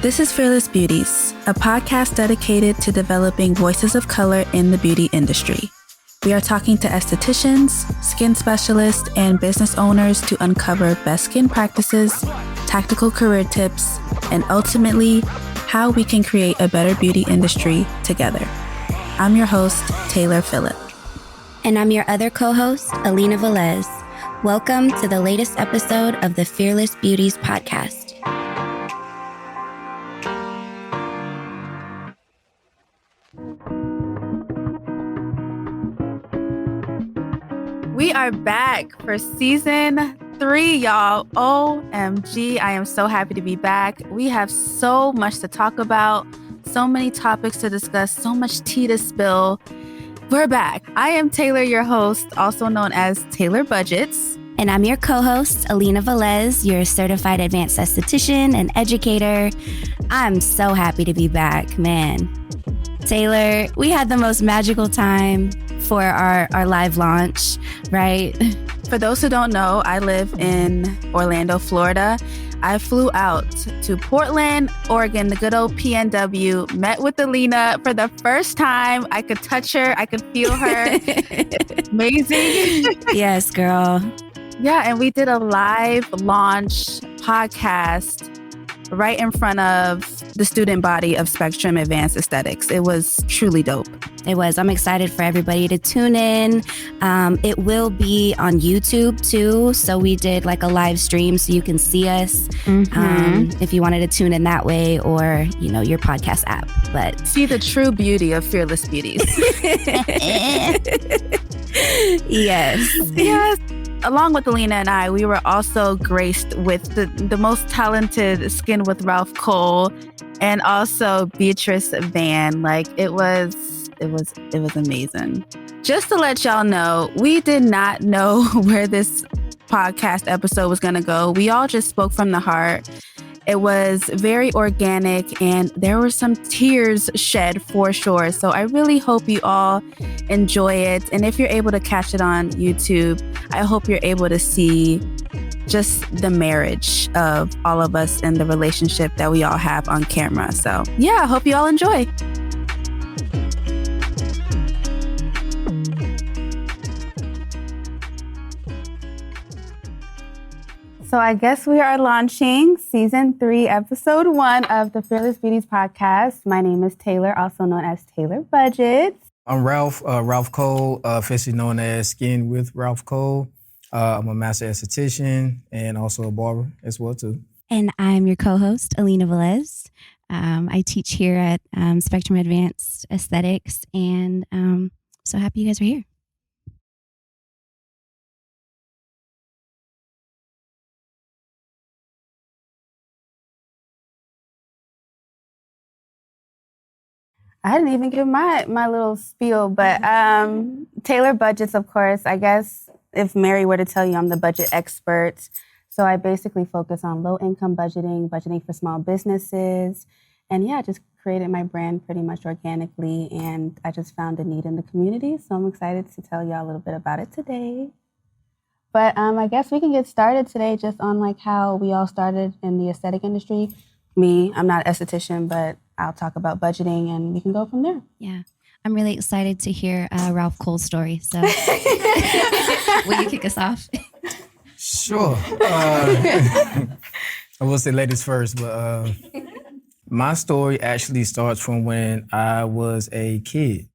This is Fearless Beauties, a podcast dedicated to developing voices of color in the beauty industry. We are talking to estheticians, skin specialists, and business owners to uncover best skin practices, tactical career tips, and ultimately, how we can create a better beauty industry together. I'm your host, Taylor Phillip. And I'm your other co-host, Alyna Velez. Welcome to the latest episode of the Fearless Beauties podcast. We are back for season 3, y'all. OMG, I am so happy to be back. We have so much to talk about, so many topics to discuss, so much tea to spill. We're back. I am Taylor, your host, also known as Taylor Budgets. And I'm your co-host, Alyna Velez, your certified advanced esthetician and educator. I'm so happy to be back, man. Taylor, we had the most magical time for our live launch, right? For those who don't know, I live in Orlando, Florida. I flew out to Portland, Oregon, the good old PNW, met with Alyna for the first time. I could touch her. I could feel her. Amazing. Yes, girl. Yeah, and we did a live launch podcast right in front of the student body of Spectrum Advanced Aesthetics. It was truly dope. It was. I'm excited for everybody to tune in. It will be on YouTube too. So we did like a live stream so you can see us if you wanted to tune in that way, or, you know, your podcast app. But see the true beauty of Fearless Beauties. Yes. Yes. Along with Alyna and I, we were also graced with the most talented Skin with Ralph Cole and also Beatrice Van. Like it was amazing. Just to let y'all know, we did not know where this podcast episode was going to go. We all just spoke from the heart. It was very organic and there were some tears shed for sure. So I really hope you all enjoy it. And if you're able to catch it on YouTube, I hope you're able to see just the marriage of all of us and the relationship that we all have on camera. So yeah, I hope you all enjoy. So I guess we are launching season 3, episode 1 of the Fearless Beauties podcast. My name is Taylor, also known as Taylor Budgets. I'm Ralph Cole, officially known as Skin with Ralph Cole. I'm a master esthetician and also a barber as well too. And I'm your co-host, Alyna Velez. I teach here at Spectrum Advanced Aesthetics, and so happy you guys are here. I didn't even give my little spiel, but Taylor Budgets, of course. I guess if Mary were to tell you, I'm the budget expert. So I basically focus on low-income budgeting for small businesses. And yeah, just created my brand pretty much organically. And I just found a need in the community. So I'm excited to tell y'all a little bit about it today. But I guess we can get started today just on like how we all started in the aesthetic industry. Me, I'm not an esthetician, but I'll talk about budgeting and we can go from there. Yeah. I'm really excited to hear Ralph Cole's story. So will you kick us off? Sure. I will say ladies first, but my story actually starts from when I was a kid.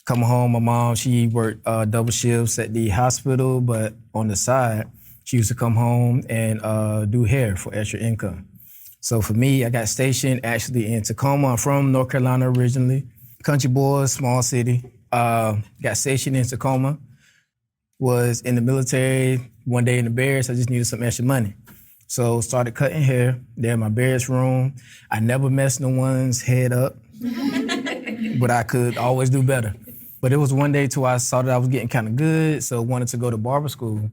Coming home, my mom, she worked double shifts at the hospital, but on the side, she used to come home and do hair for extra income. So for me, I got stationed actually in Tacoma. I'm from North Carolina originally. Country boy, small city. Got stationed in Tacoma. Was in the military one day in the barracks. I just needed some extra money. So started cutting hair there in my barracks room. I never messed no one's head up, but I could always do better. But it was one day till I saw that I was getting kind of good, so wanted to go to barber school.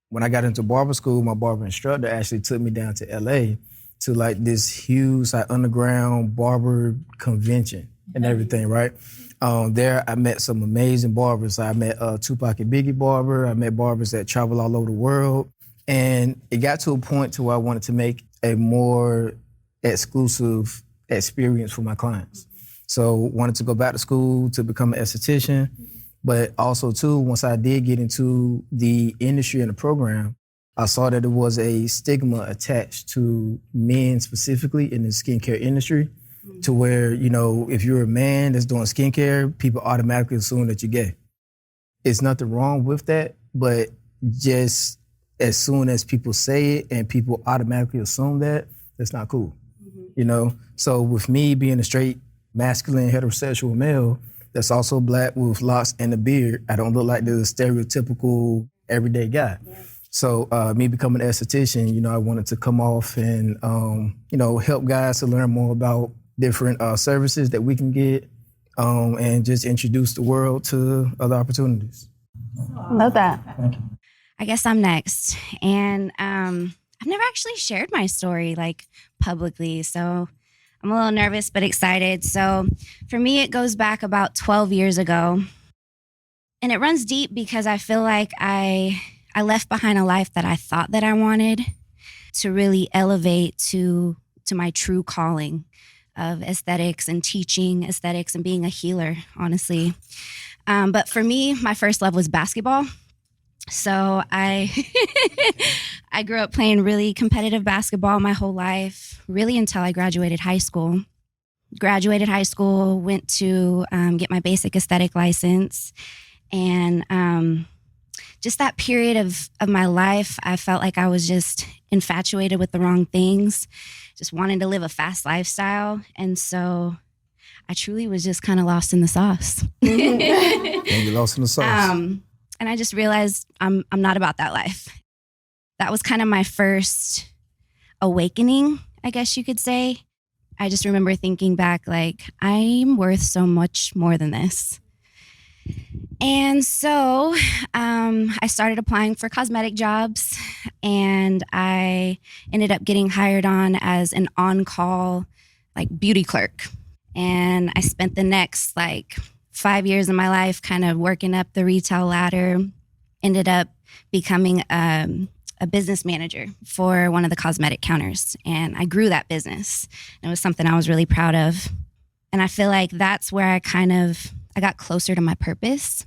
When I got into barber school, my barber instructor actually took me down to LA to like this huge like underground barber convention and everything, right? There I met some amazing barbers. I met Tupac and Biggie barber. I met barbers that travel all over the world. And it got to a point to where I wanted to make a more exclusive experience for my clients. So wanted to go back to school to become an esthetician, but also too, once I did get into the industry and the program, I saw that there was a stigma attached to men specifically in the skincare industry, to where, you know, if you're a man that's doing skincare, people automatically assume that you're gay. It's nothing wrong with that, but just as soon as people say it and people automatically assume that, that's not cool, you know? So with me being a straight, masculine, heterosexual male that's also Black with locks and a beard, I don't look like the stereotypical everyday guy. Yeah. So me becoming an esthetician, you know, I wanted to come off and, you know, help guys to learn more about different services that we can get, and just introduce the world to other opportunities. Love that. Thank you. I guess I'm next. And I've never actually shared my story like publicly, so I'm a little nervous but excited. So for me, it goes back about 12 years ago. And it runs deep because I feel like I left behind a life that I thought that I wanted to really elevate to my true calling of aesthetics and teaching aesthetics and being a healer, honestly. But for me, my first love was basketball. So I I grew up playing really competitive basketball my whole life, really until I graduated high school. Graduated high school, went to get my basic aesthetic license. And just that period of my life, I felt like I was just infatuated with the wrong things, just wanted to live a fast lifestyle. And so I truly was just kind of lost in the sauce. And you lost in the sauce. And I just realized I'm not about that life. That was kind of my first awakening, I guess you could say. I just remember thinking back, like, I'm worth so much more than this. And so I started applying for cosmetic jobs, and I ended up getting hired on as an on-call, like, beauty clerk. And I spent the next, 5 years of my life kind of working up the retail ladder, ended up becoming a business manager for one of the cosmetic counters. And I grew that business. And it was something I was really proud of. And I feel like that's where I got closer to my purpose.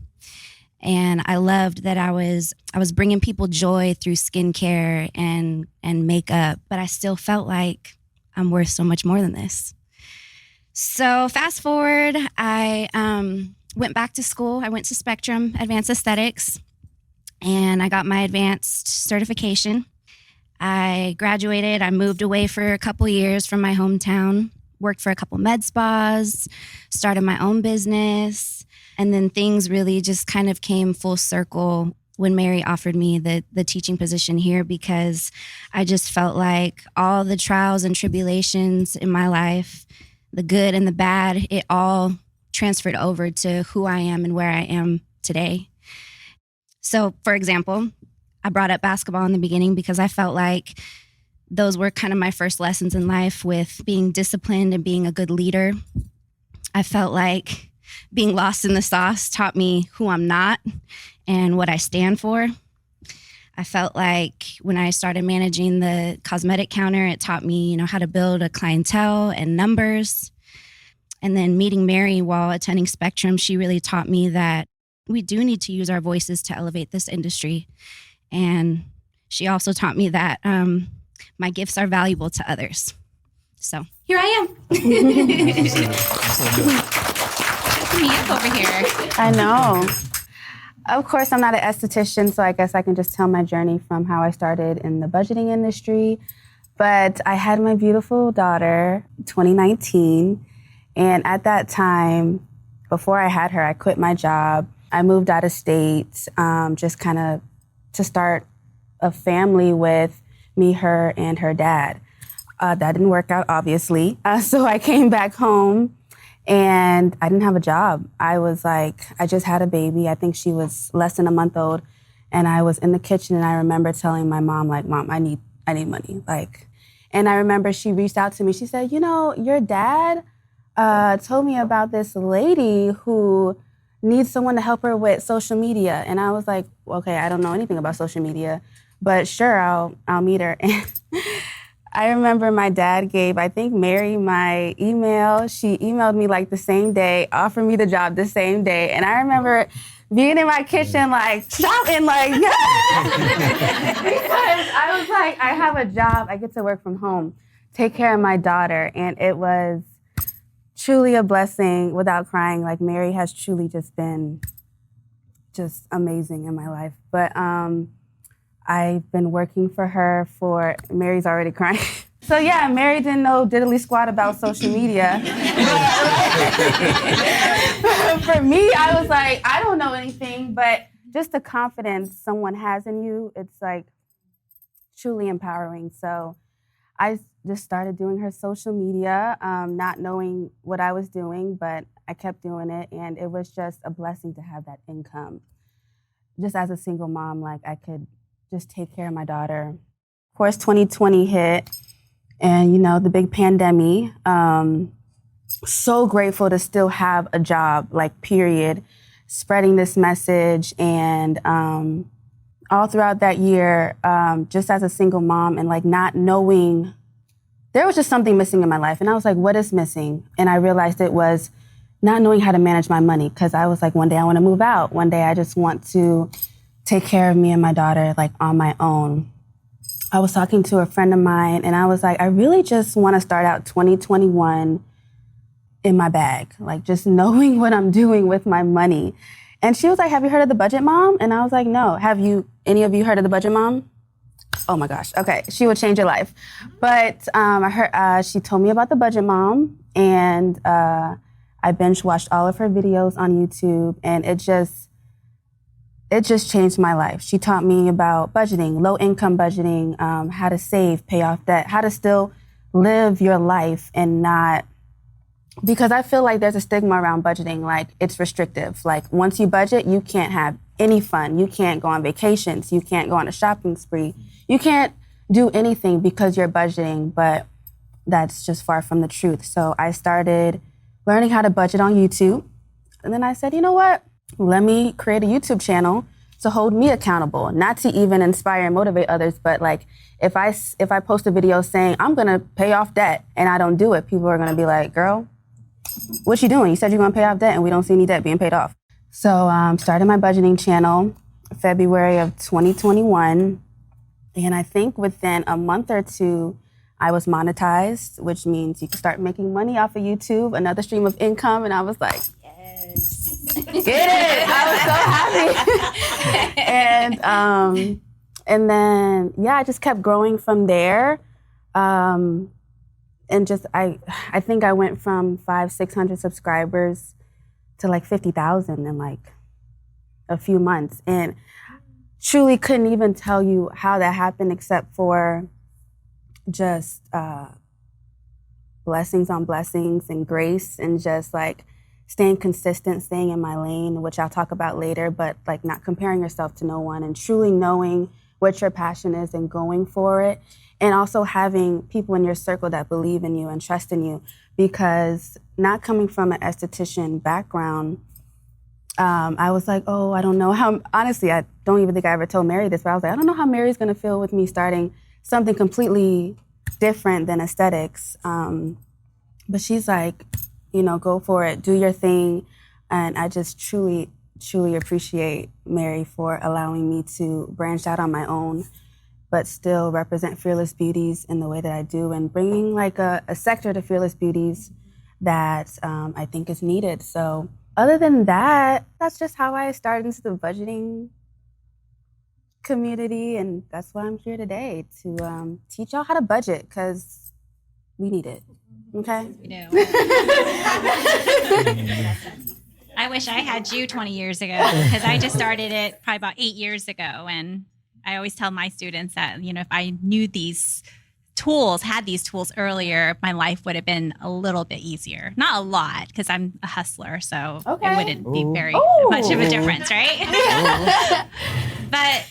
And I loved that I was bringing people joy through skincare and makeup, but I still felt like I'm worth so much more than this. So fast forward, I went back to school. I went to Spectrum Advanced Aesthetics, and I got my advanced certification. I graduated. I moved away for a couple years from my hometown, worked for a couple med spas, started my own business, and then things really just kind of came full circle when Mary offered me the teaching position here, because I just felt like all the trials and tribulations in my life, the good and the bad, it all transferred over to who I am and where I am today. So, for example, I brought up basketball in the beginning because I felt like those were kind of my first lessons in life with being disciplined and being a good leader. I felt like being lost in the sauce taught me who I'm not and what I stand for. I felt like when I started managing the cosmetic counter, it taught me, how to build a clientele and numbers. And then meeting Mary while attending Spectrum, she really taught me that we do need to use our voices to elevate this industry. And she also taught me that my gifts are valuable to others. So here I am. Me up over here. I know. Of course, I'm not an esthetician, so I guess I can just tell my journey from how I started in the budgeting industry. But I had my beautiful daughter, 2019, and at that time, before I had her, I quit my job. I moved out of state, just kind of to start a family with me, her, and her dad. That didn't work out, obviously. So I came back home. And I didn't have a job. I was like, I just had a baby. I think she was less than a month old. And I was in the kitchen, and I remember telling my mom, Mom, I need money. And I remember she reached out to me. She said, your dad told me about this lady who needs someone to help her with social media. And I was like, okay, I don't know anything about social media, but sure, I'll meet her. And I remember my dad gave, I think, Mary my email. She emailed me like the same day, offered me the job the same day. And I remember being in my kitchen like shouting like, yes! Because I was like, I have a job, I get to work from home, take care of my daughter. And it was truly a blessing without crying. Like Mary has truly just been just amazing in my life. But I've been working for her for, Mary's already crying. So yeah, Mary didn't know diddly squat about social media. For me, I was like, I don't know anything, but just the confidence someone has in you, it's like truly empowering. So I just started doing her social media, not knowing what I was doing, but I kept doing it, and it was just a blessing to have that income. Just as a single mom, like I could just take care of my daughter. Of course, 2020 hit, and the big pandemic. So grateful to still have a job, like period, spreading this message, and all throughout that year, just as a single mom and like not knowing, there was just something missing in my life, and I was like, what is missing? And I realized it was not knowing how to manage my money, because I was like, one day I want to move out. One day I just want to take care of me and my daughter like on my own. I was talking to a friend of mine, and I was like, I really just want to start out 2021 in my bag, like just knowing what I'm doing with my money. And she was like, have you heard of the Budget Mom? And I was like, no. Have any of you heard of the Budget Mom? Oh my gosh, okay, she will change your life. But I heard, she told me about the Budget Mom, and I binge watched all of her videos on YouTube, and it just changed my life. She taught me about budgeting, low income budgeting, how to save, pay off debt, how to still live your life and not, because I feel like there's a stigma around budgeting, like it's restrictive. Like once you budget, you can't have any fun. You can't go on vacations. You can't go on a shopping spree. You can't do anything because you're budgeting, but that's just far from the truth. So I started learning how to budget on YouTube. And then I said, you know what? Let me create a YouTube channel to hold me accountable, not to even inspire and motivate others, but like if I post a video saying I'm gonna pay off debt and I don't do it, people are gonna be like, girl, what you doing? You said you're gonna pay off debt and we don't see any debt being paid off. So started my budgeting channel February of 2021. And I think within a month or two, I was monetized, which means you can start making money off of YouTube, another stream of income. And I was like, yes, get it. I was so happy. And then, yeah, I just kept growing from there. And just, I think I went from 500-600 subscribers to like 50,000 in like a few months. And truly couldn't even tell you how that happened, except for just blessings on blessings and grace, and just like staying consistent, staying in my lane, which I'll talk about later, but like not comparing yourself to no one, and truly knowing what your passion is and going for it. And also having people in your circle that believe in you and trust in you, because not coming from an esthetician background, I was like, oh, I don't know how, honestly, I don't even think I ever told Mary this, but I was like, I don't know how Mary's gonna feel with me starting something completely different than aesthetics. But she's like, go for it, do your thing. And I just truly, truly appreciate Mary for allowing me to branch out on my own, but still represent Fearless Beauties in the way that I do, and bringing like a sector to Fearless Beauties that I think is needed. So other than that, that's just how I started into the budgeting community, and that's why I'm here today, to teach y'all how to budget, because we need it, okay? We do. I wish I had you 20 years ago, because I just started it probably about 8 years ago, and I always tell my students that, if I knew these tools, had these tools earlier, my life would have been a little bit easier. Not a lot, because I'm a hustler, so it wouldn't be very much of a difference, right? But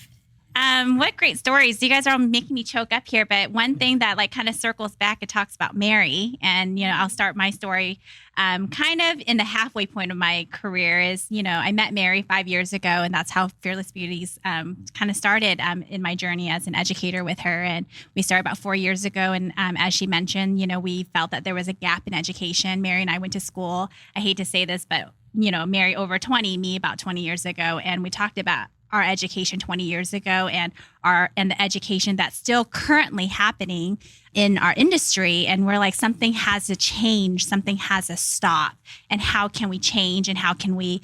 What great stories. You guys are all making me choke up here. But one thing that like kind of circles back, it talks about Mary. And, I'll start my story kind of in the halfway point of my career is, I met Mary 5 years ago, and that's how Fearless Beauties kind of started in my journey as an educator with her. And we started about 4 years ago. And as she mentioned, we felt that there was a gap in education. Mary and I went to school. I hate to say this, but, Mary over 20, me about 20 years ago. And we talked about our education 20 years ago and the education that's still currently happening in our industry. And we're like, something has to change, something has to stop. And how can we change, and how can we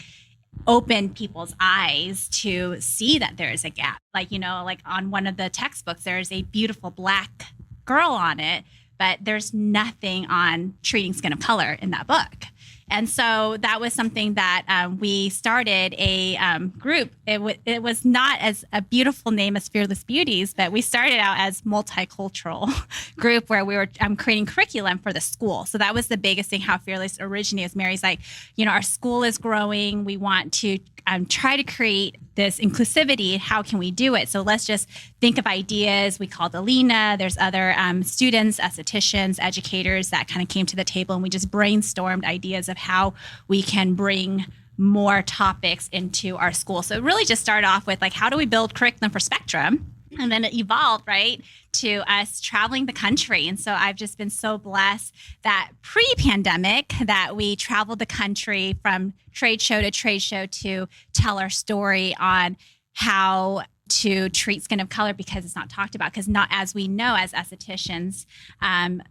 open people's eyes to see that there is a gap? Like, like on one of the textbooks, there's a beautiful Black girl on it, but there's nothing on treating skin of color in that book. And so that was something that we started a group. It was not as a beautiful name as Fearless Beauties, but we started out as multicultural group where we were creating curriculum for the school. So that was the biggest thing, how Fearless originated. Mary's like, our school is growing. We want to try to create this inclusivity. How can we do it? So let's just think of ideas. We called Alyna. There's other students, estheticians, educators that kind of came to the table, and we just brainstormed ideas of how we can bring more topics into our school. So it really just started off with like, how do we build curriculum for Spectrum? And then it evolved, right, to us traveling the country. And so I've just been so blessed that pre-pandemic that we traveled the country from trade show to tell our story on how to treat skin of color, because it's not talked about. Because not, as we know as estheticians,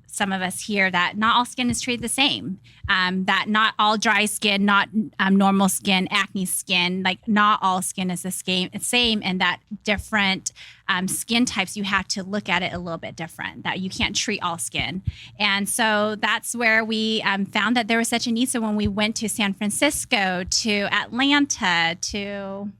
some of us hear that not all skin is treated the same, that not all dry skin, not normal skin, acne skin, like not all skin is the same, and that different skin types, you have to look at it a little bit different, that you can't treat all skin. And so that's where we found that there was such a need. So when we went to San Francisco, to Atlanta, to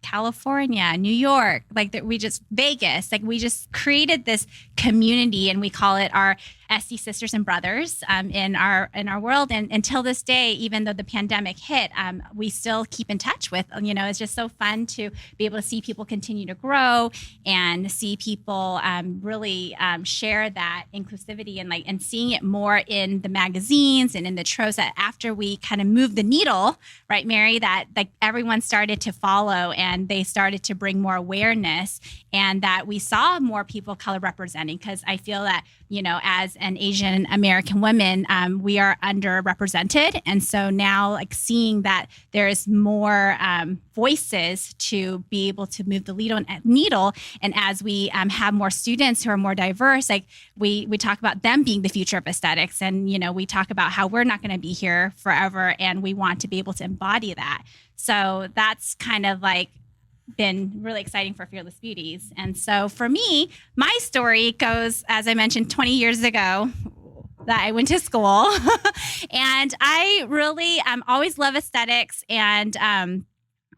California, New York, Vegas, we just created this community, and we call it our SD sisters and brothers in our world. And until this day, even though the pandemic hit, we still keep in touch with, it's just so fun to be able to see people continue to grow and see people really share that inclusivity and seeing it more in the magazines and in the tropes, that after we kind of moved the needle, right, Mary, that like everyone started to follow and they started to bring more awareness, and that we saw more people of color representing. Because I feel that, as an Asian American woman, we are underrepresented. And so now like seeing that there is more voices to be able to move the needle. And as we have more students who are more diverse, like we talk about them being the future of aesthetics. And, we talk about how we're not going to be here forever, and we want to be able to embody that. So that's kind of like been really exciting for Fearless Beauties. And so for me, my story goes, as I mentioned, 20 years ago that I went to school and I really always love aesthetics. And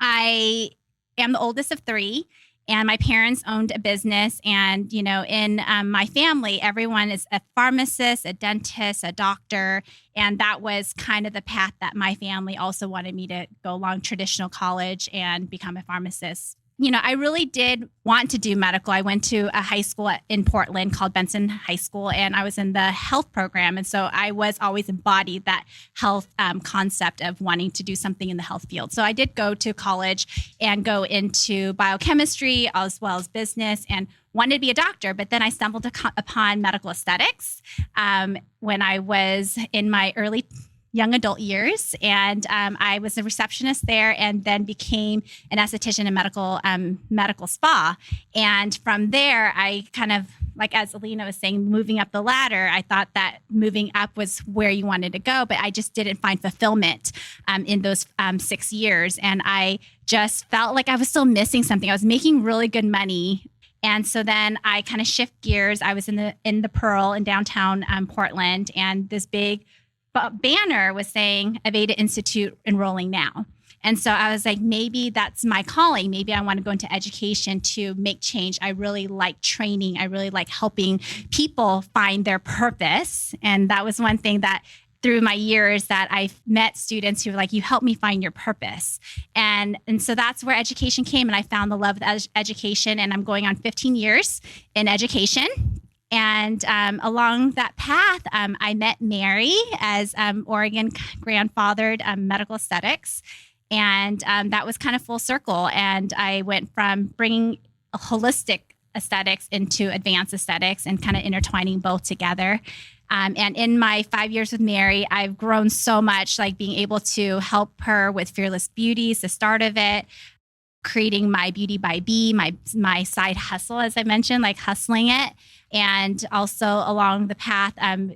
I am the oldest of three, and my parents owned a business. And, in my family, everyone is a pharmacist, a dentist, a doctor. And that was kind of the path that my family also wanted me to go along, traditional college and become a pharmacist. I really did want to do medical. I went to a high school in Portland called Benson High School, and I was in the health program. And so I was always embodied that health concept of wanting to do something in the health field. So I did go to college and go into biochemistry as well as business, and wanted to be a doctor. But then I stumbled upon medical aesthetics when I was in my early young adult years. And I was a receptionist there, and then became an esthetician in medical spa. And from there, I kind of, like as Alyna was saying, moving up the ladder, I thought that moving up was where you wanted to go, but I just didn't find fulfillment in those 6 years. And I just felt like I was still missing something. I was making really good money. And so then I kind of shift gears. I was in the Pearl in downtown Portland, and this big banner was saying Aveda Institute enrolling now. And so I was like, maybe that's my calling. Maybe I want to go into education to make change. I really like training. I really like helping people find their purpose. And that was one thing that through my years that I've met students who are like, you helped me find your purpose. And so that's where education came. And I found the love of education, and I'm going on 15 years in education. And along that path, I met Mary as Oregon grandfathered medical aesthetics. And that was kind of full circle. And I went from bringing a holistic aesthetics into advanced aesthetics and kind of intertwining both together. And in my 5 years with Mary, I've grown so much, like being able to help her with Fearless Beauties, the start of it, creating my Beauty by B, my side hustle, as I mentioned, like hustling it. And also along the path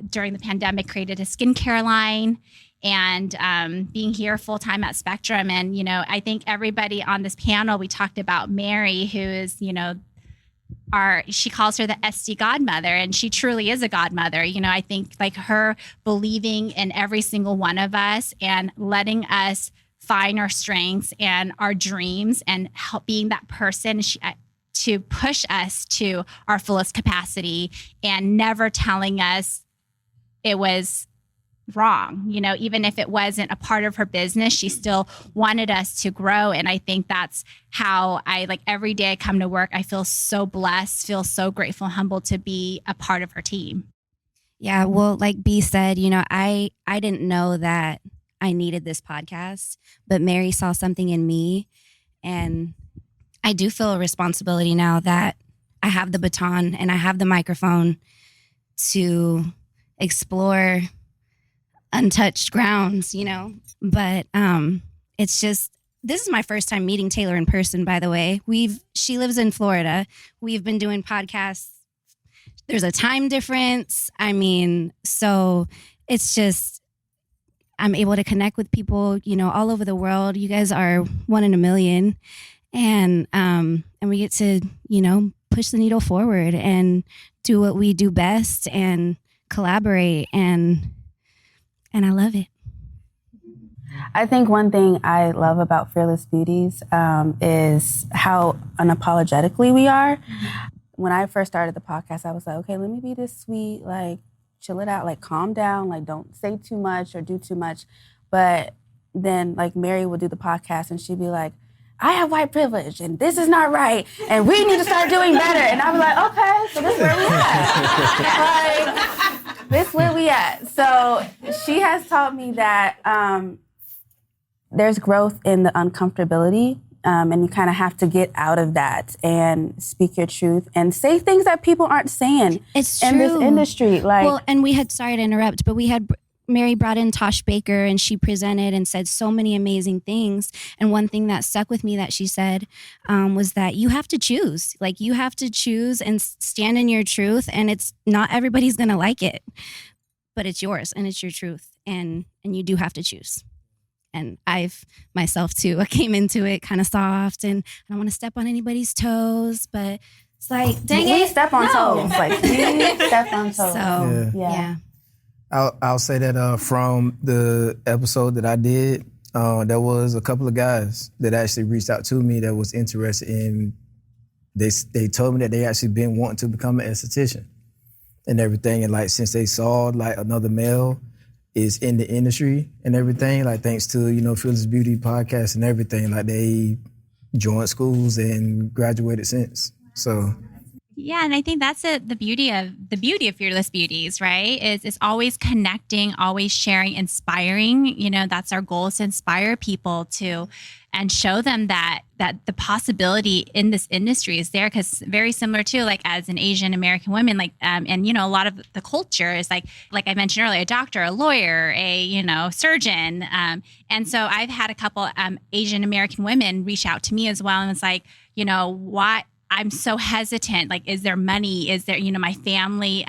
during the pandemic, created a skincare line, and being here full time at Spectrum. And, I think everybody on this panel, we talked about Mary, who is, she calls her the SD godmother, and she truly is a godmother. I think like her believing in every single one of us and letting us find our strengths and our dreams and help being that person to push us to our fullest capacity, and never telling us it was wrong. Even if it wasn't a part of her business, she still wanted us to grow. And I think that's how I, like, every day I come to work, I feel so blessed, feel so grateful and humbled to be a part of her team. Yeah, well, like B said, I didn't know that I needed this podcast, but Mary saw something in me, and I do feel a responsibility now that I have the baton and I have the microphone to explore untouched grounds, but it's just, this is my first time meeting Taylor in person, by the way. She lives in Florida. We've been doing podcasts. There's a time difference. So it's just, I'm able to connect with people, all over the world. You guys are one in a million, and we get to, push the needle forward and do what we do best and collaborate, and I love it. I think one thing I love about Fearless Beauties is how unapologetically we are. When I first started the podcast, I was like, okay, let me be this sweet, like, chill it out, like, calm down, like, don't say too much or do too much. But then, like, Mary would do the podcast and she'd be like, I have white privilege and this is not right and we need to start doing better. And I was like, okay, so this is where we at. Like, this is where we at. So she has taught me that there's growth in the uncomfortability, and you kind of have to get out of that and speak your truth and say things that people aren't saying in this industry. Like, well, and we had, sorry to interrupt, but we had Mary brought in Tosh Baker, and she presented and said so many amazing things. And one thing that stuck with me that she said was that you have to choose. Like, you have to choose and stand in your truth. And it's not everybody's going to like it, but it's yours and it's your truth. And you do have to choose. And I've myself too, I came into it kind of soft, and I don't want to step on anybody's toes, but it's like, dang it. Step on toes. Like, we step on toes. So, yeah. I'll say that from the episode that I did, there was a couple of guys that actually reached out to me that was interested in, they told me that they actually been wanting to become an esthetician and everything. And like, since they saw like another male is in the industry and everything, like thanks to, Fearless Beauty podcast and everything, like they joined schools and graduated since. So. Yeah, and I think that's the beauty of Fearless Beauties, right? Is always connecting, always sharing, inspiring. That's our goal, is to inspire people to, and show them that the possibility in this industry is there. Because very similar to, like, as an Asian American woman, like, and a lot of the culture is like I mentioned earlier, a doctor, a lawyer, a surgeon, and so I've had a couple Asian American women reach out to me as well, and it's like, why I'm so hesitant. Like, is there money? Is there, my family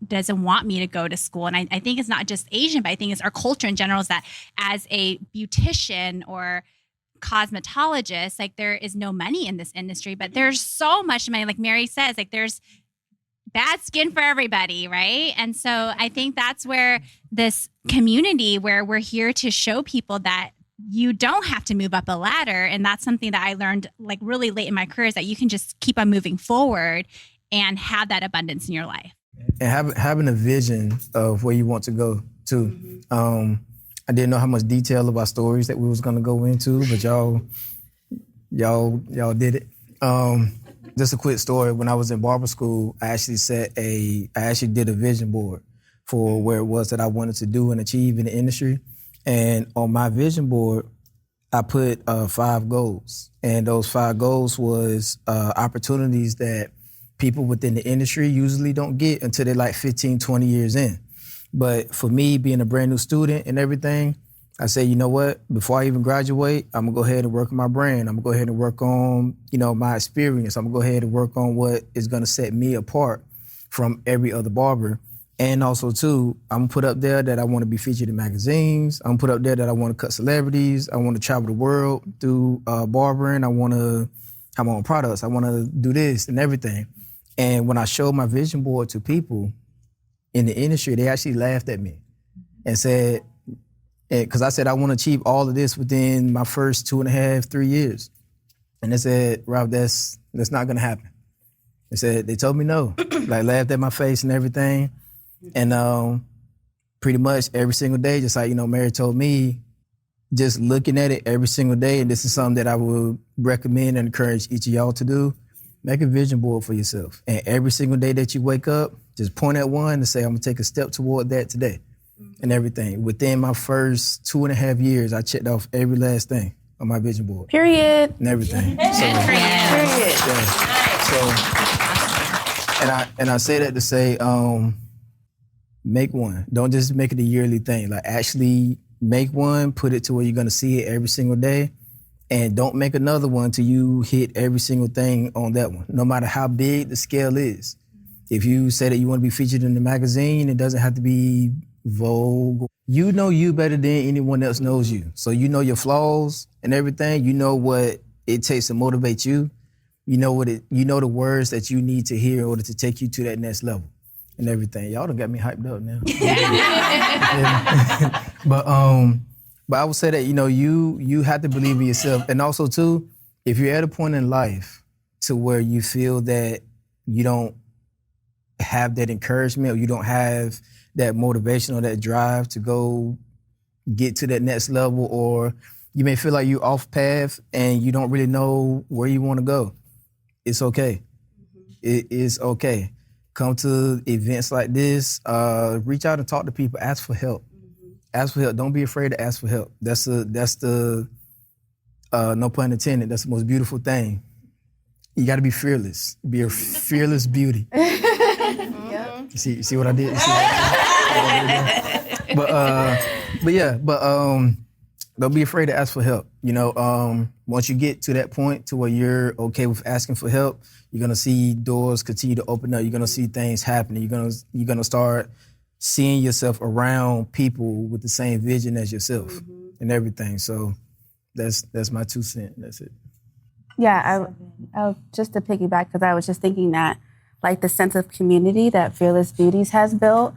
doesn't want me to go to school. And I think it's not just Asian, but I think it's our culture in general, is that as a beautician or cosmetologist, like, there is no money in this industry, but there's so much money. Like Mary says, like, there's bad skin for everybody, right? And so I think that's where this community, where we're here to show people that you don't have to move up a ladder. And that's something that I learned, like, really late in my career, is that you can just keep on moving forward and have that abundance in your life. And having a vision of where you want to go too. I didn't know how much detail about stories that we was gonna go into, but y'all did it. Just a quick story. When I was in barber school, I actually did a vision board for where it was that I wanted to do and achieve in the industry. And on my vision board, I put 5 goals. And those 5 goals was opportunities that people within the industry usually don't get until they're like 15, 20 years in. But for me, being a brand new student and everything, I say, you know what? Before I even graduate, I'm gonna go ahead and work on my brand. I'm gonna go ahead and work on, my experience. I'm gonna go ahead and work on what is gonna set me apart from every other barber. And also too, I'm gonna put up there that I wanna be featured in magazines. I'm gonna put up there that I wanna cut celebrities. I wanna travel the world through barbering. I wanna have my own products. I wanna do this and everything. And when I showed my vision board to people in the industry, they actually laughed at me and said, because I said I want to achieve all of this within my first 2.5, 3 years. And they said, Ralph, that's not gonna happen. They told me no, like laughed at my face and everything. And pretty much every single day, just like, Mary told me, just looking at it every single day, and this is something that I would recommend and encourage each of y'all to do, make a vision board for yourself. And every single day that you wake up, just point at one and say, I'm gonna take a step toward that today and everything. Within my first 2.5 years, I checked off every last thing on my vision board. Period. And everything. Good for you. Period. And I say that to say, make one. Don't just make it a yearly thing. Like actually make one, put it to where you're gonna see it every single day, and don't make another one till you hit every single thing on that one, no matter how big the scale is. If you say that you wanna be featured in the magazine, it doesn't have to be Vogue. You know you better than anyone else knows you. So you know your flaws and everything. You know what it takes to motivate you. You know the words that you need to hear in order to take you to that next level and everything. Y'all done got me hyped up now. But I would say that, you have to believe in yourself. And also too, if you're at a point in life to where you feel that you don't have that encouragement or you don't have that motivation or that drive to go get to that next level, or you may feel like you're off path and you don't really know where you want to go, it's okay. It is okay. Come to events like this, reach out and talk to people, ask for help. Ask for help. Don't be afraid to ask for help. That's the no pun intended, that's the most beautiful thing. You gotta be fearless. Be a fearless beauty. You see what I did? But don't be afraid to ask for help. Once you get to that point to where you're okay with asking for help, you're gonna see doors continue to open up. You're gonna see things happening. You're gonna start seeing yourself around people with the same vision as yourself and everything. So that's my 2 cents. That's it. Yeah, I just to piggyback, because I was just thinking that, like the sense of community that Fearless Beauties has built,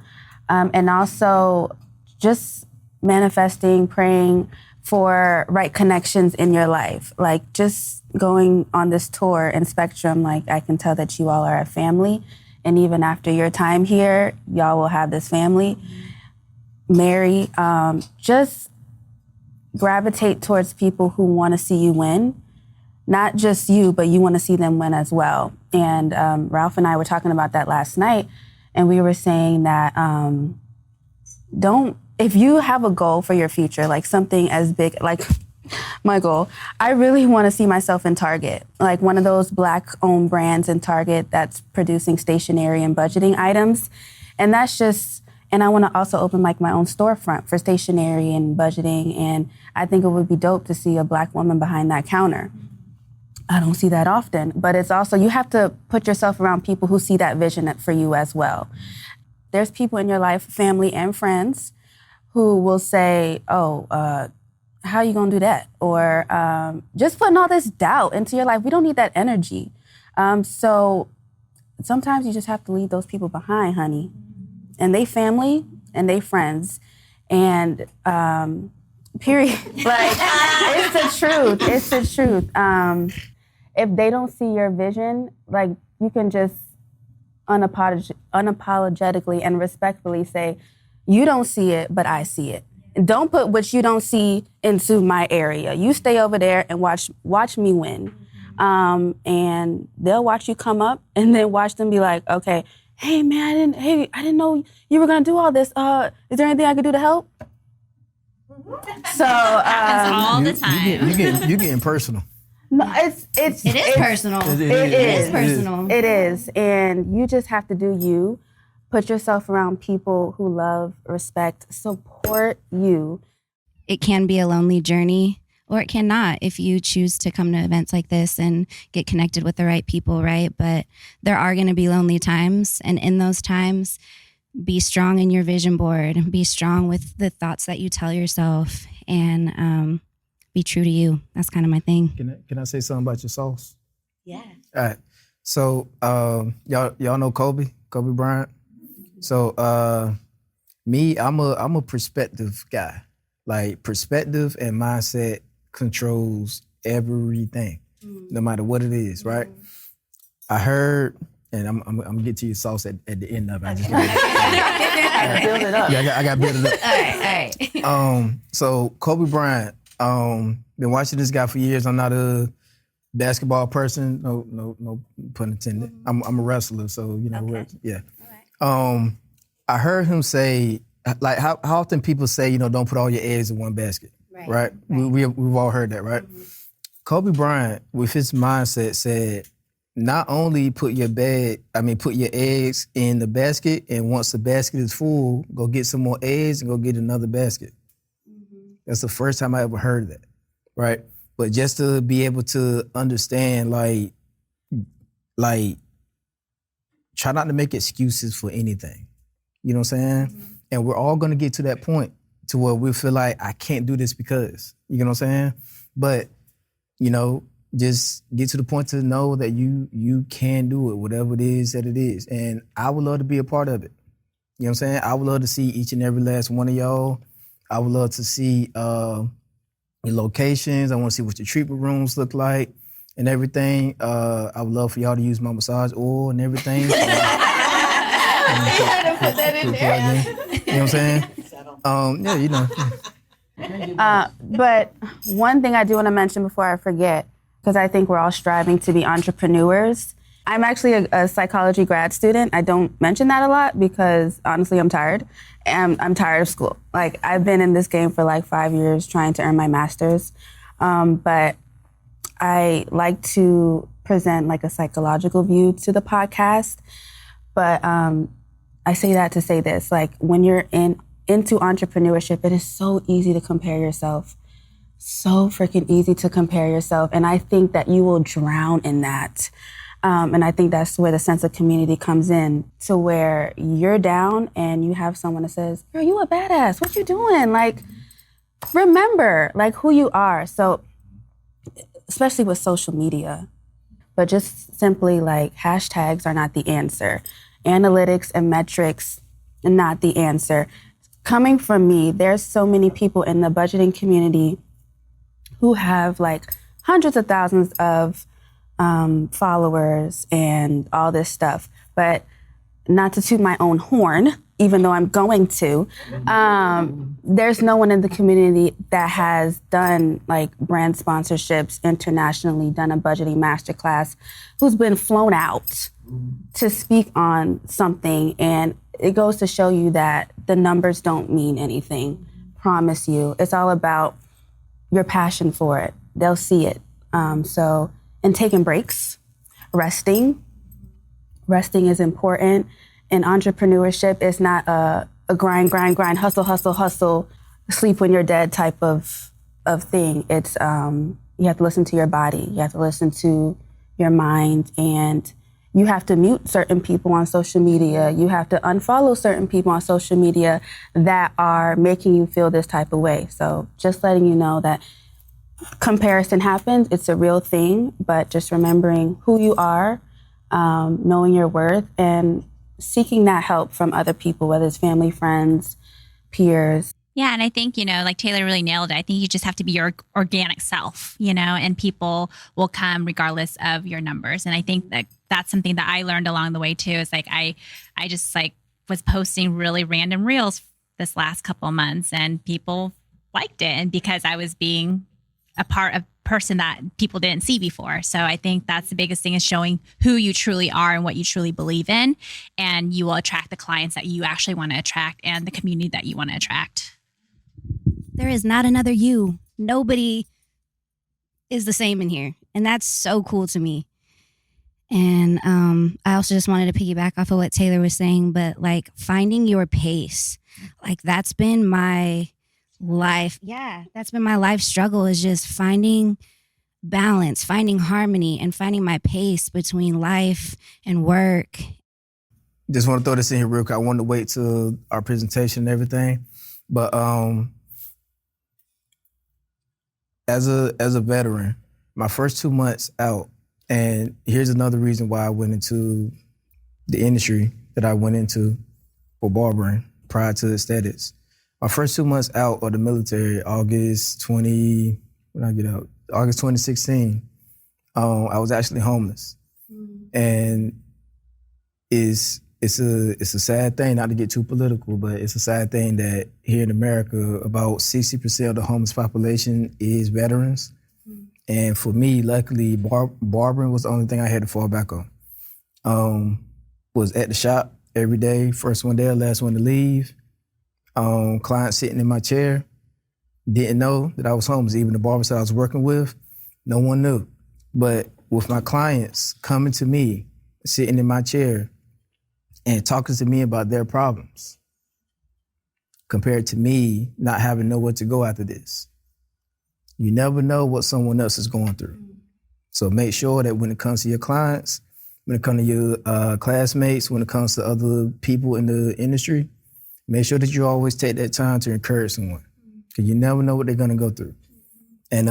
and also just manifesting, praying for right connections in your life. Like just going on this tour in Spectrum, like I can tell that you all are a family. And even after your time here, y'all will have this family. Mary, just gravitate towards people who want to see you win. Not just you, but you want to see them win as well. And Ralph and I were talking about that last night, and we were saying that if you have a goal for your future, like something as big, like my goal, I really want to see myself in Target, like one of those Black-owned brands in Target that's producing stationery and budgeting items. And that's just, and I want to also open like my own storefront for stationery and budgeting. And I think it would be dope to see a Black woman behind that counter. I don't see that often, but it's also, you have to put yourself around people who see that vision for you as well. There's people in your life, family and friends, who will say, how are you gonna do that? Or just putting all this doubt into your life. We don't need that energy. So sometimes you just have to leave those people behind, honey. And they family and they friends. And period. Like, it's the truth. It's the truth. If they don't see your vision, like you can just unapologetically and respectfully say, You don't see it, but I see it. Don't put what you don't see into my area. You stay over there and watch me win. And they'll watch you come up and then watch them be like, okay, hey man, I didn't know you were gonna do all this. Is there anything I could do to help? So all the time. You getting personal. No, it is personal. It is personal. It is, and you just have to do you. Put yourself around people who love, respect, support you. It can be a lonely journey, or it cannot if you choose to come to events like this and get connected with the right people, right? But there are going to be lonely times, and in those times, be strong in your vision board. Be strong with the thoughts that you tell yourself, and be true to you. That's kind of my thing. Can I say something about your sauce? Yeah. All right. So y'all know Kobe Bryant. So me, I'm a perspective guy. Like perspective and mindset controls everything, no matter what it is, right? I heard, and I'm gonna get to your sauce at the end of it. I just I build it up. Yeah, I got to build it up. All right. So Kobe Bryant, been watching this guy for years. I'm not a basketball person. No pun intended. I'm a wrestler, so you know, yeah. I heard him say, like, how often people say, don't put all your eggs in one basket, right? We've all heard that, right? Mm-hmm. Kobe Bryant, with his mindset, said, not only put your eggs in the basket, and once the basket is full, go get some more eggs and go get another basket. Mm-hmm. That's the first time I ever heard that, right? But just to be able to understand, like, try not to make excuses for anything. You know what I'm saying? Mm-hmm. And we're all gonna get to that point to where we feel like, I can't do this because, you know what I'm saying? But, just get to the point to know that you can do it, whatever it is that it is. And I would love to be a part of it. You know what I'm saying? I would love to see each and every last one of y'all. I would love to see your locations. I want to see what your treatment rooms look like and everything. I would love for y'all to use my massage oil and everything. You had to put that in there. You know what I'm saying? But one thing I do want to mention before I forget, because I think we're all striving to be entrepreneurs. I'm actually a psychology grad student. I don't mention that a lot because honestly, I'm tired. And I'm tired of school. Like, I've been in this game for like 5 years trying to earn my master's. But I like to present like a psychological view to the podcast. But I say that to say this, like, when you're into entrepreneurship, it is so easy to compare yourself. So freaking easy to compare yourself. And I think that you will drown in that. And I think that's where the sense of community comes in, to where you're down and you have someone that says, girl, you a badass. What you doing? Like, remember, like, who you are. So, especially with social media, but just simply like hashtags are not the answer. Analytics and metrics are not the answer. Coming from me, there's so many people in the budgeting community who have like hundreds of thousands of followers and all this stuff. But not to toot my own horn, even though I'm going to, there's no one in the community that has done like brand sponsorships internationally, done a budgeting masterclass, who's been flown out to speak on something. And it goes to show you that the numbers don't mean anything. Promise you. It's all about your passion for it. They'll see it. And taking breaks, resting. Resting is important. And entrepreneurship is not a grind, hustle, sleep when you're dead type of thing. It's you have to listen to your body. You have to listen to your mind, and you have to mute certain people on social media. You have to unfollow certain people on social media that are making you feel this type of way. So just letting you know that comparison happens. It's a real thing, but just remembering who you are, knowing your worth, and seeking that help from other people, whether it's family, friends, peers. Yeah, and I think, like Taylor really nailed it. I think you just have to be your organic self, and people will come regardless of your numbers. And I think that that's something that I learned along the way too. Is like I just like was posting really random reels this last couple of months, and people liked it. And because I was being a person that people didn't see before. So I think that's the biggest thing, is showing who you truly are and what you truly believe in. And you will attract the clients that you actually want to attract and the community that you want to attract. There is not another you. Nobody is the same in here. And that's so cool to me. And I also just wanted to piggyback off of what Taylor was saying, but like finding your pace, like that's been my life. Yeah, that's been my life struggle, is just finding balance, finding harmony, and finding my pace between life and work. Just want to throw this in here real quick. I wanted to wait till our presentation and everything. But as a veteran, my first 2 months out, and here's another reason why I went into the industry that I went into for barbering prior to aesthetics. My first 2 months out of the military, August 2016, I was actually homeless. And it's a sad thing, not to get too political, but it's a sad thing that here in America, about 60% of the homeless population is veterans. And for me, luckily, barbering was the only thing I had to fall back on. Was at the shop every day, first one there, last one to leave. Client sitting in my chair, didn't know that I was homeless. Even the barbers that I was working with, no one knew. But with my clients coming to me, sitting in my chair, and talking to me about their problems, compared to me not having nowhere to go after this. You never know what someone else is going through. So make sure that when it comes to your clients, when it comes to your classmates, when it comes to other people in the industry, make sure that you always take that time to encourage someone, because you never know what they're gonna go through. And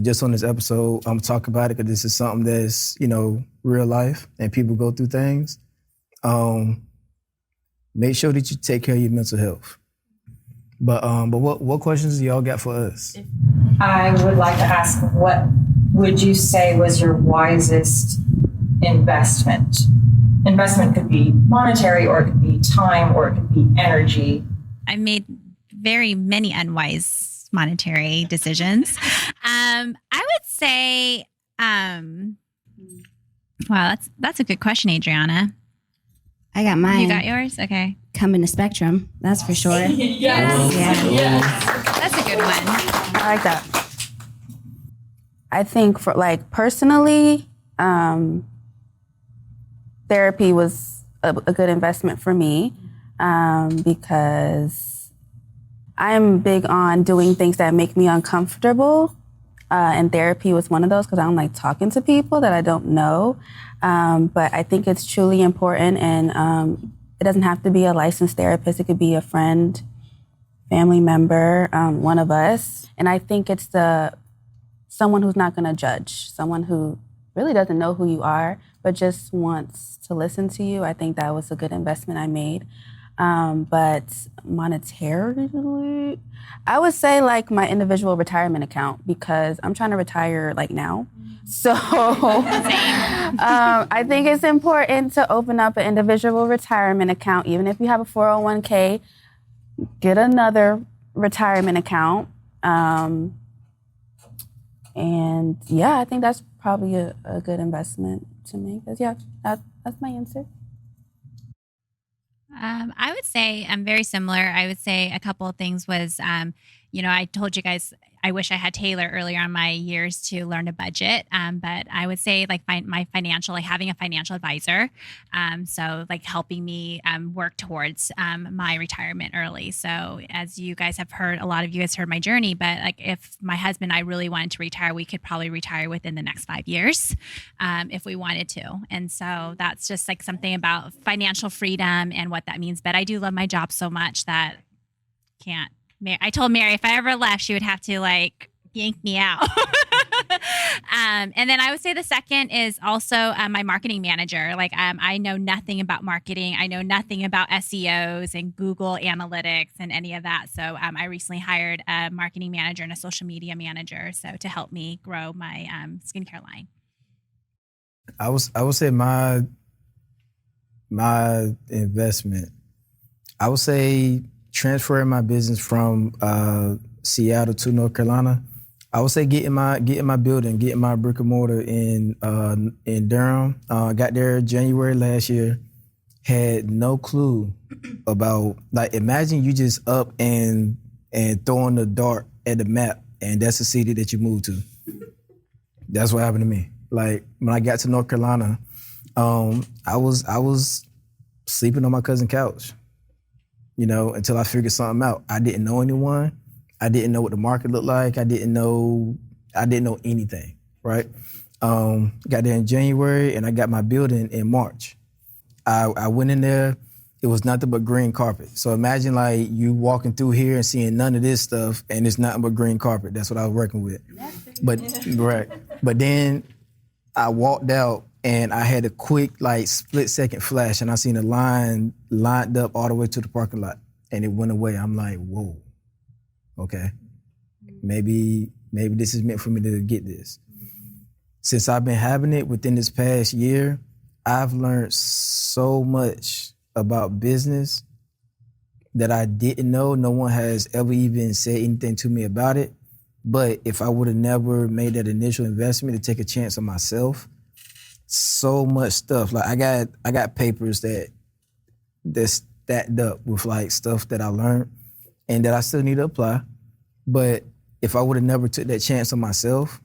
just on this episode, I'm talking about it because this is something that's, real life and people go through things. Make sure that you take care of your mental health. But what questions do y'all got for us? I would like to ask, what would you say was your wisest investment? Investment could be monetary, or it could be time, or it could be energy. I made very many unwise monetary decisions. I would say, wow, that's a good question, Adriana. I got mine. You got yours? Okay. Come in the spectrum, that's for sure. Yes. Yeah. That's a good one. I like that. I think for personally, therapy was a good investment for me, because I'm big on doing things that make me uncomfortable. And therapy was one of those, because I don't like talking to people that I don't know. But I think it's truly important, and it doesn't have to be a licensed therapist. It could be a friend, family member, one of us. And I think it's someone who's not gonna judge, someone who really doesn't know who you are, but just wants to listen to you. I think that was a good investment I made. But monetarily, I would say my individual retirement account, because I'm trying to retire now. So I think it's important to open up an individual retirement account. Even if you have a 401k, get another retirement account. And yeah, I think that's probably a good investment to make. That's my answer. I would say I'm very similar. I would say a couple of things was, I told you guys, I wish I had Taylor earlier on my years to learn a budget. But I would say my financial, having a financial advisor. So helping me work towards my retirement early. So as you guys have heard, a lot of you guys heard my journey, but if my husband and I really wanted to retire, we could probably retire within the next 5 years if we wanted to. And so that's just something about financial freedom and what that means. But I do love my job so much that I told Mary if I ever left, she would have to yank me out. And then I would say the second is also my marketing manager. I know nothing about marketing. I know nothing about SEOs and Google Analytics and any of that. So I recently hired a marketing manager and a social media manager to help me grow my skincare line. I would say my investment I would say transferring my business from Seattle to North Carolina. I would say getting my building, getting my brick and mortar in Durham. Got there January last year. Had no clue about, like, imagine you just up and throwing the dart at the map, and that's the city that you moved to. That's what happened to me. Like, when I got to North Carolina, I was sleeping on my cousin's couch, until I figured something out. I didn't know anyone. I didn't know what the market looked like. I didn't know anything, right? Got there in January, and I got my building in March. I went in there, it was nothing but green carpet. So imagine, like, you walking through here and seeing none of this stuff, and it's nothing but green carpet. That's what I was working with. But then I walked out, and I had a quick, like, split-second flash, and I seen a line lined up all the way to the parking lot, and it went away. I'm like, whoa, okay. Maybe this is meant for me to get this. Since I've been having it within this past year, I've learned so much about business that I didn't know. No one has ever even said anything to me about it. But if I would have never made that initial investment to take a chance on myself, so much stuff. Like, I got papers that's stacked up with, like, stuff that I learned and that I still need to apply. But if I would have never took that chance on myself,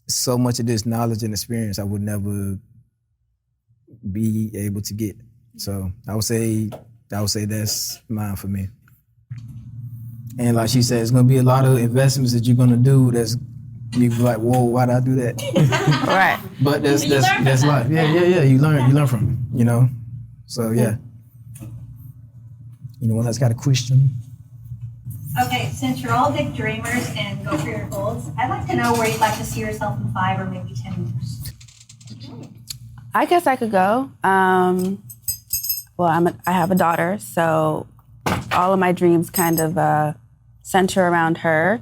so much of this knowledge and experience I would never be able to get. So I would say that's mine for me. And like she said, it's gonna be a lot of investments that you're gonna do that's you be like, whoa, why did I do that? Right. But that's life. Yeah. You learn from it, So yeah. Anyone else got a question? Okay, since you're all big dreamers and go for your goals, I'd like to know where you'd like to see yourself in 5 or maybe 10 years. I guess I could go. I have a daughter, so all of my dreams kind of center around her.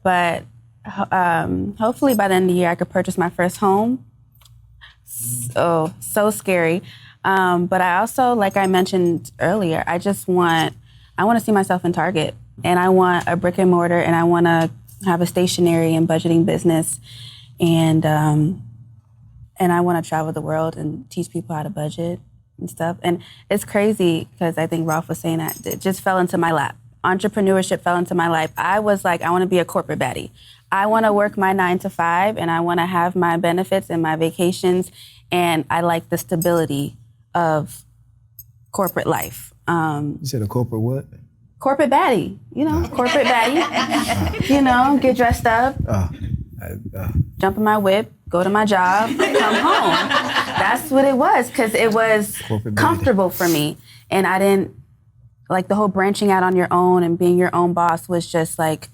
But hopefully by the end of the year, I could purchase my first home. So scary. But I also, like I mentioned earlier, I want to see myself in Target, and I want a brick and mortar, and I want to have a stationery and budgeting business, and I want to travel the world and teach people how to budget and stuff. And it's crazy because I think Ralph was saying that it just fell into my lap. Entrepreneurship fell into my life. I was like, I want to be a corporate baddie. I want to work my 9 to 5, and I want to have my benefits and my vacations, and I like the stability of corporate life. You said a corporate what? Corporate baddie, corporate baddie. Get dressed up, jump in my whip, go to my job, come home. That's what it was, because it was comfortable for me. And I didn't, like, the whole branching out on your own and being your own boss was just, like,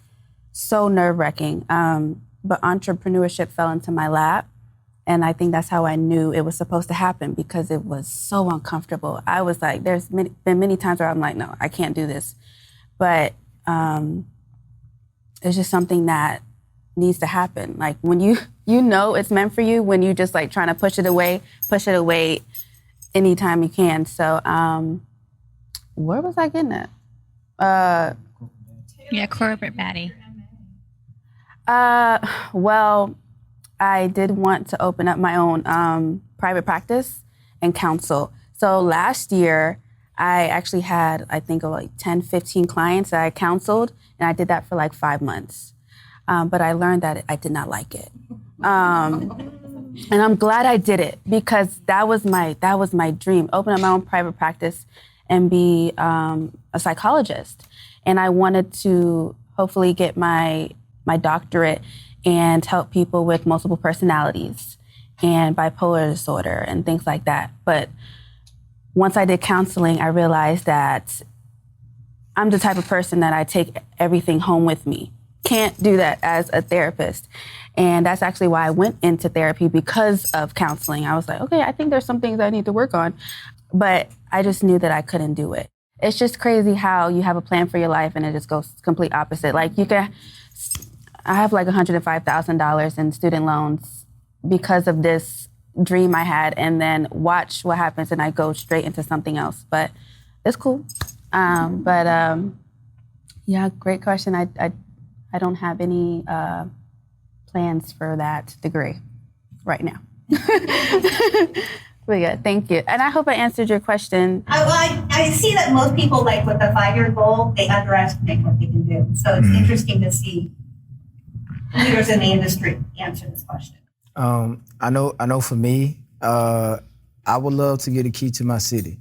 so nerve-wracking. But entrepreneurship fell into my lap. And I think that's how I knew it was supposed to happen, because it was so uncomfortable. I was like, there's been many times where I'm like, no, I can't do this. But it's just something that needs to happen. Like, when you it's meant for you, when you just, like, trying to push it away anytime you can. So where was I getting at? Corporate baddie. Well, I did want to open up my own private practice and counsel. So last year, I actually had, I think, like 10, 15 clients that I counseled, and I did that for like 5 months. But I learned that I did not like it. And I'm glad I did it, because that was my dream, open up my own private practice and be a psychologist. And I wanted to hopefully get my doctorate and help people with multiple personalities and bipolar disorder and things like that. But once I did counseling, I realized that I'm the type of person that I take everything home with me. Can't do that as a therapist. And that's actually why I went into therapy, because of counseling. I was like, okay, I think there's some things I need to work on. But I just knew that I couldn't do it. It's just crazy how you have a plan for your life and it just goes complete opposite. Like, I have like $105,000 in student loans because of this dream I had, and then watch what happens and I go straight into something else. But it's cool. Yeah, great question. I don't have any plans for that degree right now. But yeah, thank you. And I hope I answered your question. I see that most people, like with a 5-year goal, they underestimate what they can do. So it's interesting to see leaders in the industry answer this question. I know for me, I would love to get a key to my city.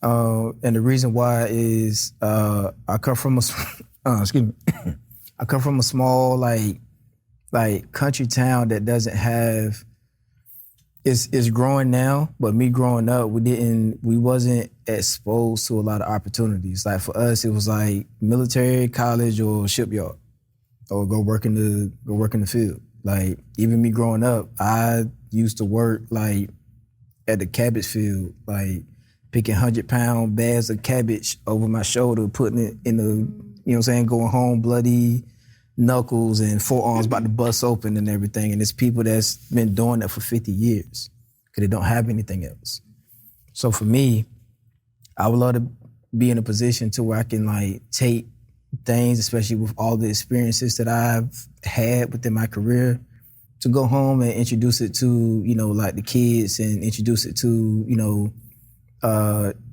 And the reason why is I come from a small like country town that doesn't have. It's growing now, but me growing up, we wasn't exposed to a lot of opportunities. Like for us, it was like military, college, or shipyard, or go work in the field. Like even me growing up, I used to work like at the cabbage field, like picking 100-pound bags of cabbage over my shoulder, putting it in the, you know what I'm saying, going home bloody knuckles and forearms about to bust open and everything. And it's people that's been doing that for 50 years because they don't have anything else. So for me, I would love to be in a position to where I can like take things, especially with all the experiences that I've had within my career, to go home and introduce it to, you know, like the kids and introduce it to, you know,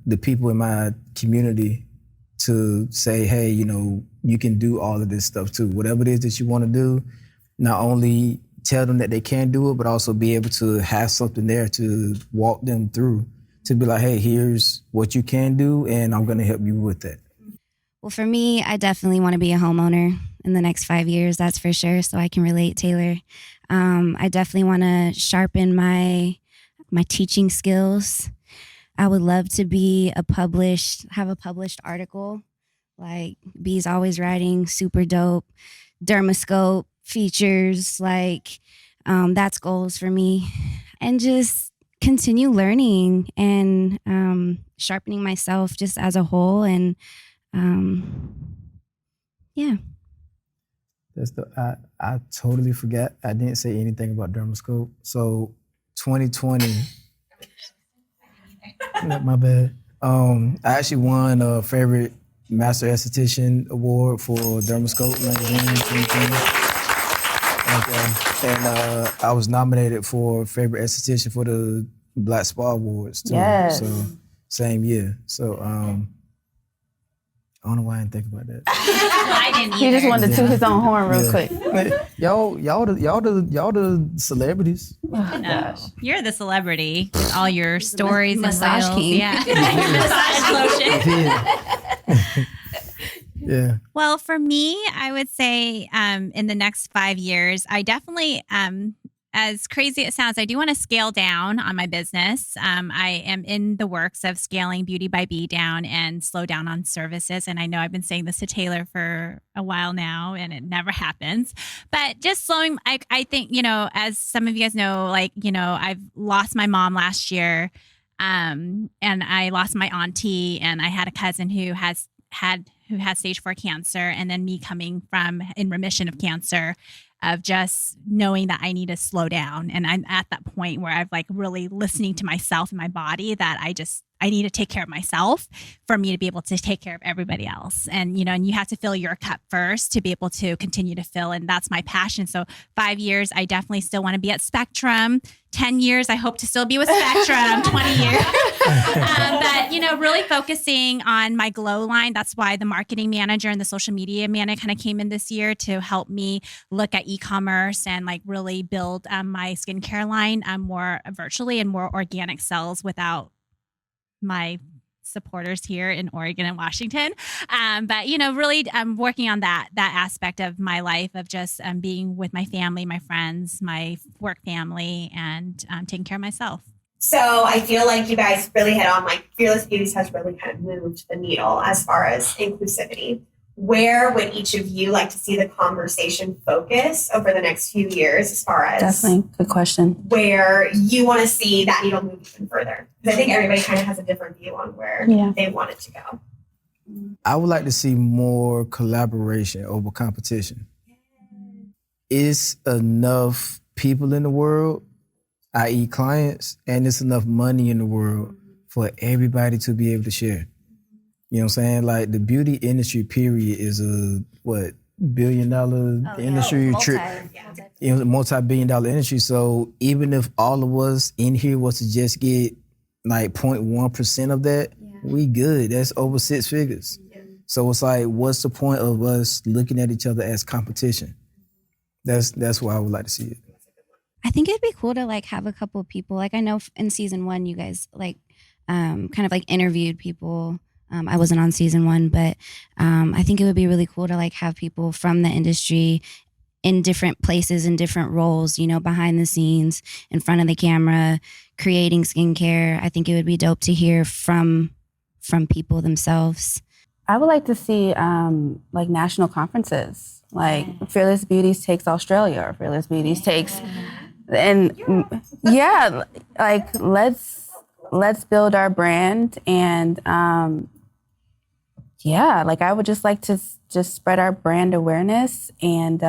the people in my community to say, hey, you know, you can do all of this stuff too. Whatever it is that you want to do, not only tell them that they can do it, but also be able to have something there to walk them through, to be like, hey, here's what you can do, and I'm going to help you with that. Well, for me, I definitely want to be a homeowner in the next 5 years, that's for sure, so I can relate, Taylor. I definitely want to sharpen my teaching skills. I would love to have a published article. Like B's always writing, super dope, dermoscope features, like that's goals for me. And just continue learning and sharpening myself just as a whole. And yeah. I totally forgot. I didn't say anything about dermoscope. So 2020, my bad. I actually won a favorite Master Esthetician Award for Dermoscope magazine 2020. And I was nominated for favorite esthetician for the Black Spa Awards too. Yes. So same year. So I don't know why I didn't think about that. I didn't either. He just wanted to toot his own horn real quick. Y'all the celebrities. No, you're the celebrity with all your stories Massage and reels. king. Yeah. Massage lotion. Yeah. Well, for me, I would say in the next 5 years, I definitely, as crazy as it sounds, I do want to scale down on my business. I am in the works of scaling Beauty by Bee down and slow down on services. And I know I've been saying this to Taylor for a while now, and it never happens. But just slowing, I think, you know, as some of you guys know, like, you know, I've lost my mom last year, and I lost my auntie, and I had a cousin who has stage 4 cancer, and then me coming from in remission of cancer, of just knowing that I need to slow down. And I'm at that point where I've like really listening to myself and my body that I need to take care of myself for me to be able to take care of everybody else. And, you know, and you have to fill your cup first to be able to continue to fill. And that's my passion. So 5 years, I definitely still want to be at Spectrum. 10 years, I hope to still be with Spectrum. 20 years. But, you know, really focusing on my glow line. That's why the marketing manager and the social media manager kind of came in this year to help me look at e-commerce and like really build my skincare line more virtually and more organic sales without my supporters here in Oregon and Washington. But, you know, really working on that aspect of my life of just being with my family, my friends, my work family, and taking care of myself. So I feel like you guys really hit on, like, Fearless Beauties has really kind of moved the needle as far as inclusivity. Where would each of you like to see the conversation focus over the next few years as far as Definitely. Good question. where you want to see that needle move even further? Because I think everybody kind of has a different view on where they want it to go. I would like to see more collaboration over competition. It's enough people in the world, i.e. clients, and it's enough money in the world for everybody to be able to share. You know what I'm saying? Like the beauty industry period is a billion-dollar industry, multi-billion-dollar industry. So even if all of us in here was to just get like 0.1% of that, we good. That's over 6 figures. So it's like, what's the point of us looking at each other as competition? That's why I would like to see it. I think it'd be cool to like have a couple of people. Like I know in season 1, you guys like kind of like interviewed people. I wasn't on season 1, but I think it would be really cool to like have people from the industry in different places, in different roles, you know, behind the scenes, in front of the camera, creating skincare. I think it would be dope to hear from people themselves. I would like to see like national conferences, like Fearless Beauties takes Australia, or Fearless Beauties takes, and like let's build our brand, and like I would just like to just spread our brand awareness, and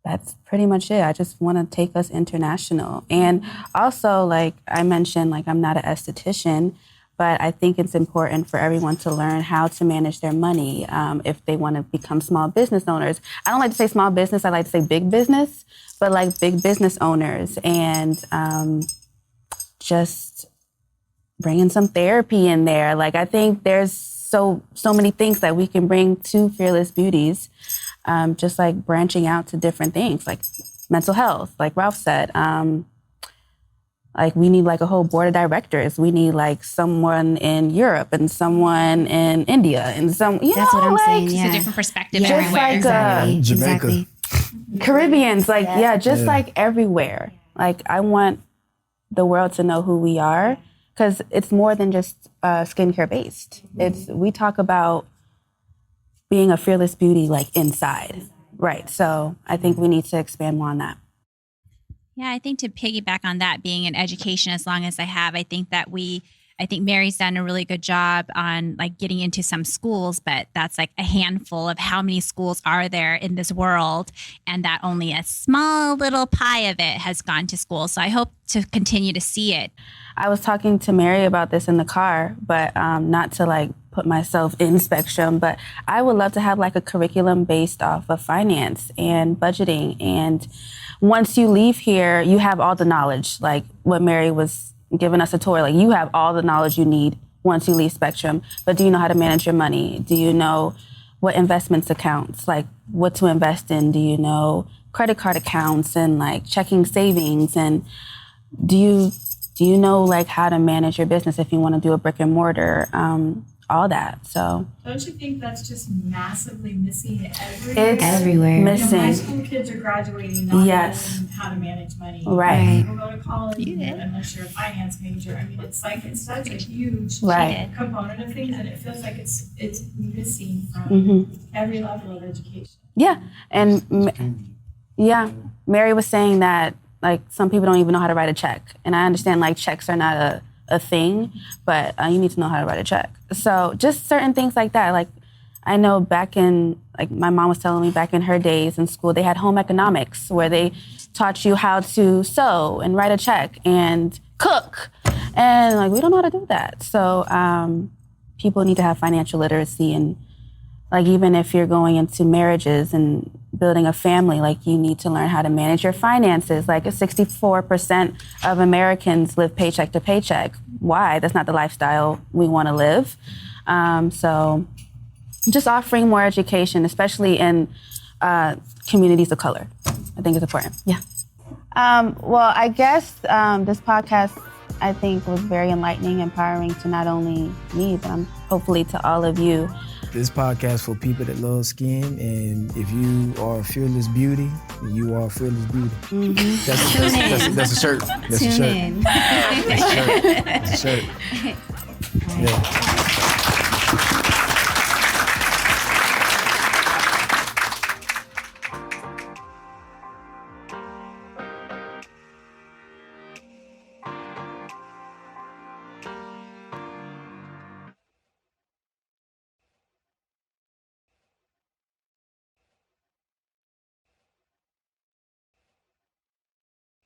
that's pretty much it. I just want to take us international, and also like I mentioned, like I'm not an esthetician, but I think it's important for everyone to learn how to manage their money if they want to become small business owners. I don't like to say small business, I like to say big business, but like big business owners, and just bringing some therapy in there. Like I think there's so many things that we can bring to Fearless Beauties, just like branching out to different things, like mental health, like Ralph said. Like we need like a whole board of directors. We need like someone in Europe and someone in India and that's what I'm saying. It's Yeah. a different perspective Just everywhere. like Jamaica. Exactly. Caribbeans, like like everywhere. Like I want the world to know who we are, because it's more than just skincare based. We talk about being a fearless beauty like inside, right? So I think we need to expand more on that. Yeah, I think to piggyback on that, being in education as long as I have, I think Mary's done a really good job on like getting into some schools, but that's like a handful of how many schools are there in this world, and that only a small little pie of it has gone to school. So I hope to continue to see it. I was talking to Mary about this in the car, but not to like put myself in Spectrum, but I would love to have like a curriculum based off of finance and budgeting. And once you leave here, you have all the knowledge, like what Mary was giving us a tour, like you have all the knowledge you need once you leave Spectrum. But do you know how to manage your money? Do you know what investments accounts, like what to invest in? Do you know credit card accounts and like checking savings? And do you know like how to manage your business if you want to do a brick and mortar? All that. So don't you think that's just massively missing everywhere? It's everywhere. Missing. High school kids are graduating not knowing how to manage money. Right. Or go to college unless you're a finance major. I mean, it's like it's such a huge component of things, and it feels like it's missing from every level of education. Yeah, and Mary was saying that like some people don't even know how to write a check, and I understand like checks are not a thing, but you need to know how to write a check. So just certain things like that. Like I know back in, like my mom was telling me back in her days in school, they had home economics where they taught you how to sew and write a check and cook. And like, we don't know how to do that. So people need to have financial literacy, and like even if you're going into marriages and building a family, like you need to learn how to manage your finances. Like 64% of Americans live paycheck to paycheck. Why? That's not the lifestyle we want to live. So just offering more education, especially in communities of color, I think is important. Yeah. Well, I guess this podcast, I think, was very enlightening, empowering to not only me, but hopefully to all of you. This podcast for people that love skin, and if you are a fearless beauty, you are a fearless beauty. Mm-hmm. That's a shirt. That's a shirt. That's a shirt. Yeah.